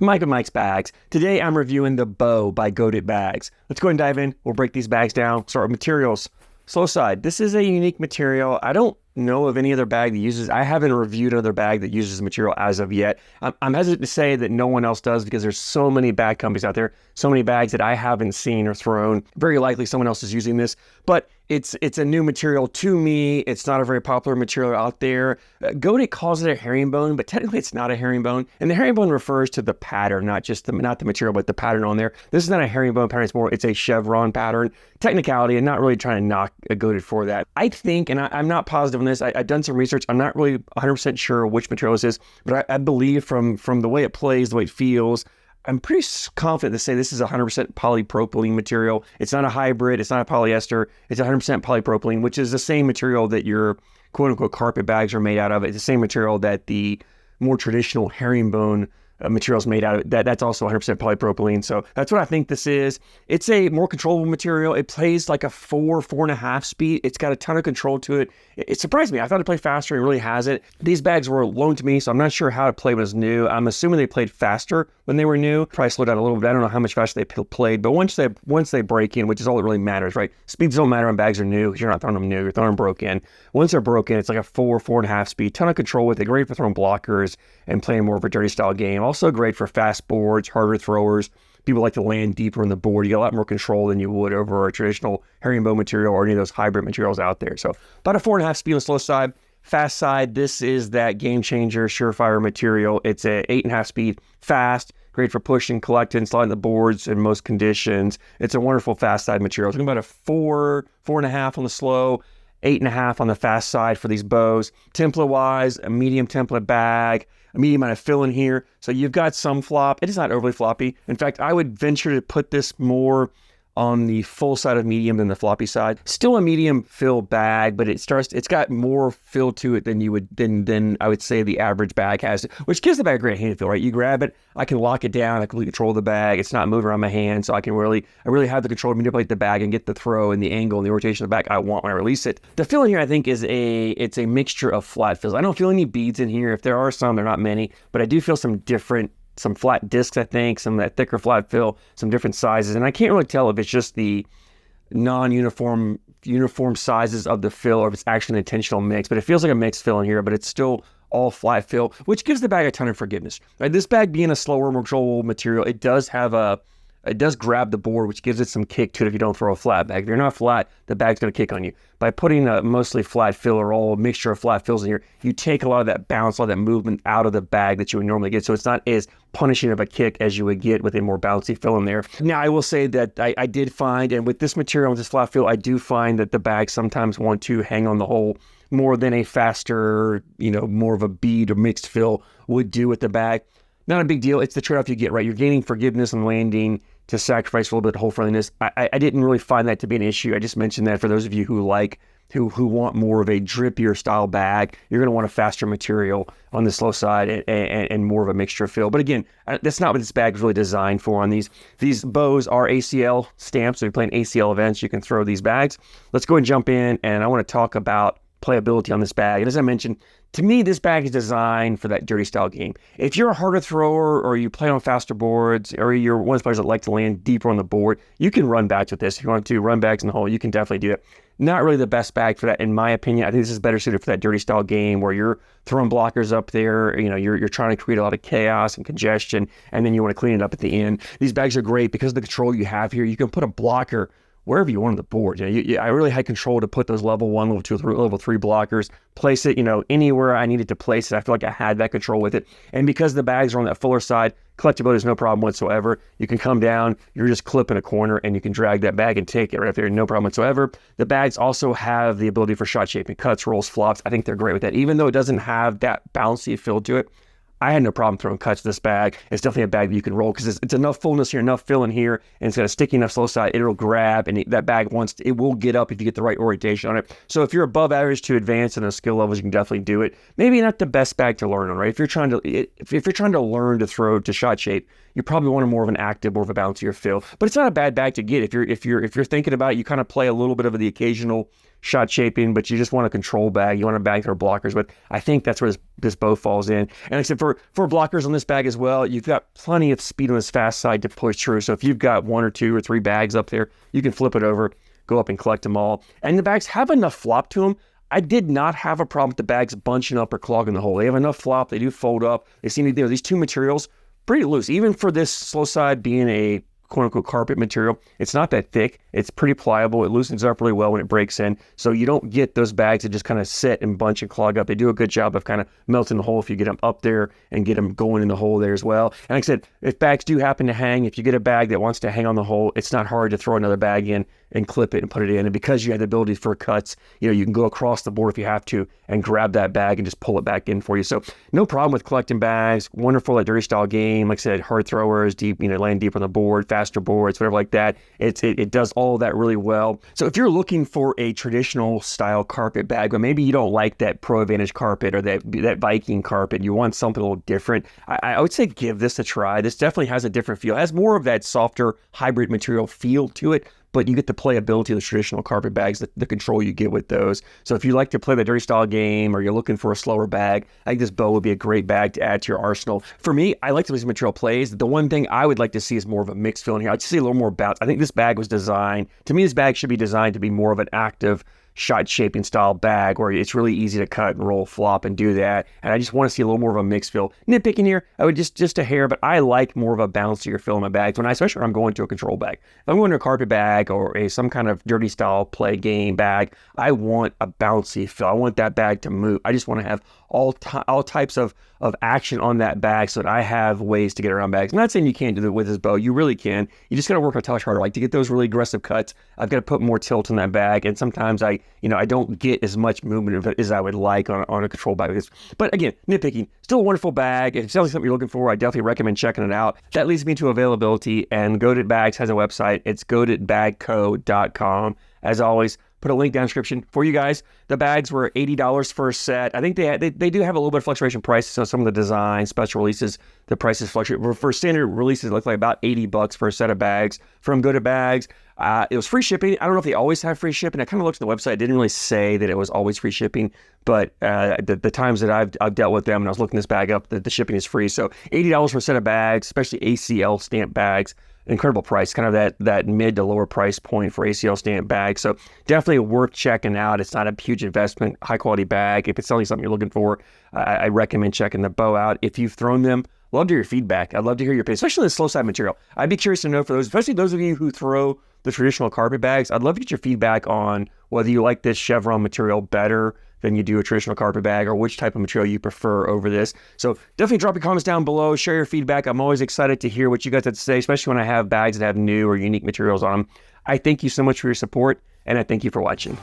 Mike with Mike's Bags. Today I'm reviewing the Bow by Goated Bags. Let's go ahead and dive in. We'll break these bags down. Start with materials. Slow side. This is a unique material. I don't know of any other bag that uses. I haven't reviewed another bag that uses material as of yet. I'm hesitant to say that no one else does because there's so many bag companies out there, so many bags that I haven't seen or thrown. Very likely someone else is using this, but it's a new material to me. It's not a very popular material out there. Goated calls it a herringbone, but technically it's not a herringbone. And the herringbone refers to the pattern, not the material, but the pattern on there. This is not a herringbone pattern. It's a chevron pattern. Technicality, and not really trying to knock a Goated for that. I think, and I'm not positive on this. I've done some research. I'm not really 100% sure which material this is, but I believe from the way it plays, the way it feels, I'm pretty confident to say this is 100% polypropylene material. It's not a hybrid. It's not a polyester. It's 100% polypropylene, which is the same material that your quote-unquote carpet bags are made out of. It's the same material that the more traditional herringbone materials made out of. That's also 100% polypropylene. So that's what I think this is. It's a more controllable material. It plays like a 4.5 speed. It's got a ton of control to it. It surprised me. I thought it played faster. It really hasn't. These bags were loaned to me, so I'm not sure how to play when it was new. I'm assuming they played faster when they were new. Probably slowed down a little bit. I don't know how much faster they played, but once they break in, which is all that really matters, right? Speeds don't matter when bags are new because you're not throwing them new. You're throwing them broken. Once they're broken, it's like a 4.5 speed. Ton of control with it. Great for throwing blockers and playing more of a dirty style game. Also great for fast boards, harder throwers. People like to land deeper in the board. You get a lot more control than you would over a traditional herringbone material or any of those hybrid materials out there. So about a 4.5 speed on the slow side. Fast side, this is that game changer, surefire material. It's a 8.5 speed, fast, great for pushing, collecting, sliding the boards in most conditions. It's a wonderful fast side material. Talking about a 4.5 on the slow, 8.5 on the fast side for these bows. Template wise, a medium template bag, a medium amount of fill in here. So you've got some flop. It is not overly floppy. In fact, I would venture to put this more on the full side of medium than the floppy side. Still a medium fill bag, but it's got more fill to it than I would say the average bag has, which gives the bag a great hand feel, right? You grab it, I can lock it down, I can control the bag. It's not moving around my hand, so I really have the control to manipulate the bag and get the throw and the angle and the rotation of the bag I want when I release it. The fill in here, I think, it's a mixture of flat fills. I don't feel any beads in here. If there are some, they're not many, but I do feel some flat discs, I think, some of that thicker flat fill, some different sizes. And I can't really tell if it's just the uniform sizes of the fill or if it's actually an intentional mix, but it feels like a mixed fill in here, but it's still all flat fill, which gives the bag a ton of forgiveness. Right? This bag being a slower, more controllable material, it does grab the board, which gives it some kick to it if you don't throw a flat bag. If you're not flat, the bag's going to kick on you. By putting a mostly flat fill or all a mixture of flat fills in here, you take a lot of that bounce, a lot of that movement out of the bag that you would normally get. So it's not as punishing of a kick as you would get with a more bouncy fill in there. Now, I will say that I did find, and with this material, with this flat fill, I do find that the bags sometimes want to hang on the hole more than a faster, more of a bead or mixed fill would do with the bag. Not a big deal. It's the trade-off you get, right? You're gaining forgiveness and landing to sacrifice a little bit of hole friendliness. I didn't really find that to be an issue. I just mentioned that for those of you who want more of a drippier style bag, you're going to want a faster material on the slow side and more of a mixture fill. But again, that's not what this bag is really designed for. On these bows are ACL stamps. So if you're playing ACL events, you can throw these bags. Let's go and jump in, and I want to talk about playability on this bag. And as I mentioned, to me, this bag is designed for that dirty style game. If you're a harder thrower or you play on faster boards or you're one of those players that like to land deeper on the board, you can run bags with this. If you want to run bags in the hole, you can definitely do it. Not really the best bag for that, in my opinion. I think this is better suited for that dirty style game where you're throwing blockers up there. You're trying to create a lot of chaos and congestion, and then you want to clean it up at the end. These bags are great because of the control you have here. You can put a blocker wherever you want on the board. I really had control to put those level 1, level 2, level 3 blockers, place it, anywhere I needed to place it. I feel like I had that control with it. And because the bags are on that fuller side, collectability is no problem whatsoever. You can come down, you're just clipping a corner, and you can drag that bag and take it right up there, no problem whatsoever. The bags also have the ability for shot shaping, cuts, rolls, flops. I think they're great with that. Even though it doesn't have that bouncy feel to it, I had no problem throwing cuts to this bag. It's definitely a bag that you can roll because it's enough fullness here, enough fill in here, and it's got a sticky enough slow side. It'll grab, and that bag it will get up if you get the right orientation on it. So if you're above average to advanced in those skill levels, you can definitely do it. Maybe not the best bag to learn on, right? If you're trying to learn to throw to shot shape, you probably want more of an active, more of a bouncier feel. But it's not a bad bag to get if you're thinking about it. You kind of play a little bit of the occasional shot shaping, but you just want a control bag. You want a bag for blockers with. I think that's where this bow falls in. And except for blockers on this bag as well, you've got plenty of speed on this fast side to push through. So if you've got 1 or 2 or 3 bags up there, you can flip it over, go up and collect them all. And the bags have enough flop to them. I did not have a problem with the bags bunching up or clogging the hole. They have enough flop. They do fold up. They seem to, these two materials, pretty loose. Even for this slow side being a quote-unquote carpet material, it's not that thick. It's pretty pliable. It loosens up really well when it breaks in. So you don't get those bags that just kind of sit and bunch and clog up. They do a good job of kind of melting the hole if you get them up there and get them going in the hole there as well. And like I said, if bags do happen to hang, if you get a bag that wants to hang on the hole, it's not hard to throw another bag in and clip it and put it in. And because you have the ability for cuts, you can go across the board if you have to and grab that bag and just pull it back in for you. So no problem with collecting bags. Wonderful at dirty style game. Like I said, hard throwers, deep, laying deep on the board, faster boards, whatever like that. It does all that really well. So if you're looking for a traditional style carpet bag, but maybe you don't like that Pro Advantage carpet or that Viking carpet, you want something a little different, I would say give this a try. This definitely has a different feel. It has more of that softer hybrid material feel to it, but you get the playability of the traditional carpet bags, the control you get with those. So if you like to play the dirty style game or you're looking for a slower bag, I think this bow would be a great bag to add to your arsenal. For me, I like the way this material plays. The one thing I would like to see is more of a mixed feel in here. I'd see a little more bounce. I think this bag was designed, to me, this bag should be designed to be more of an active shot shaping style bag where it's really easy to cut and roll, flop, and do that. And I just want to see a little more of a mixed feel. Nitpicking here, I would just a hair, but I like more of a bouncier feel in my bags especially when I'm going to a control bag. If I'm going to a carpet bag or some kind of dirty style play game bag, I want a bouncy feel. I want that bag to move. I just want to have all types of action on that bag so that I have ways to get around bags. I'm not saying you can't do it with this bow. You really can. You just got to work a touch harder. Like to get those really aggressive cuts, I've got to put more tilt in that bag. And sometimes I don't get as much movement of it as I would like on a control bag. But again, nitpicking, still a wonderful bag. If it's something you're looking for, I definitely recommend checking it out. That leads me to availability, and Goated Bags has a website. It's goatedbagco.com. As always, put a link down in the description for you guys. The bags were $80 for a set. I think they do have a little bit of fluctuation prices. So some of the design, special releases, the prices fluctuate. For standard releases, it looks like about $80 for a set of bags from Goated Bags. It was free shipping. I don't know if they always have free shipping. I kind of looked at the website. It didn't really say that it was always free shipping, but the times that I've dealt with them and I was looking this bag up, the shipping is free. So $80 for a set of bags, especially ACL stamp bags. Incredible price, kind of that mid to lower price point for ACL stamp bags. So definitely worth checking out. It's not a huge investment, high quality bag. If it's something you're looking for, I recommend checking the bow out. If you've thrown them, love to hear your feedback. I'd love to hear your opinion, especially the slow side material. I'd be curious to know for those, especially those of you who throw the traditional carpet bags. I'd love to get your feedback on whether you like this chevron material better than you do a traditional carpet bag, or which type of material you prefer over this. So definitely drop your comments down below, share your feedback. I'm always excited to hear what you guys have to say, especially when I have bags that have new or unique materials on them. I thank you so much for your support, and I thank you for watching.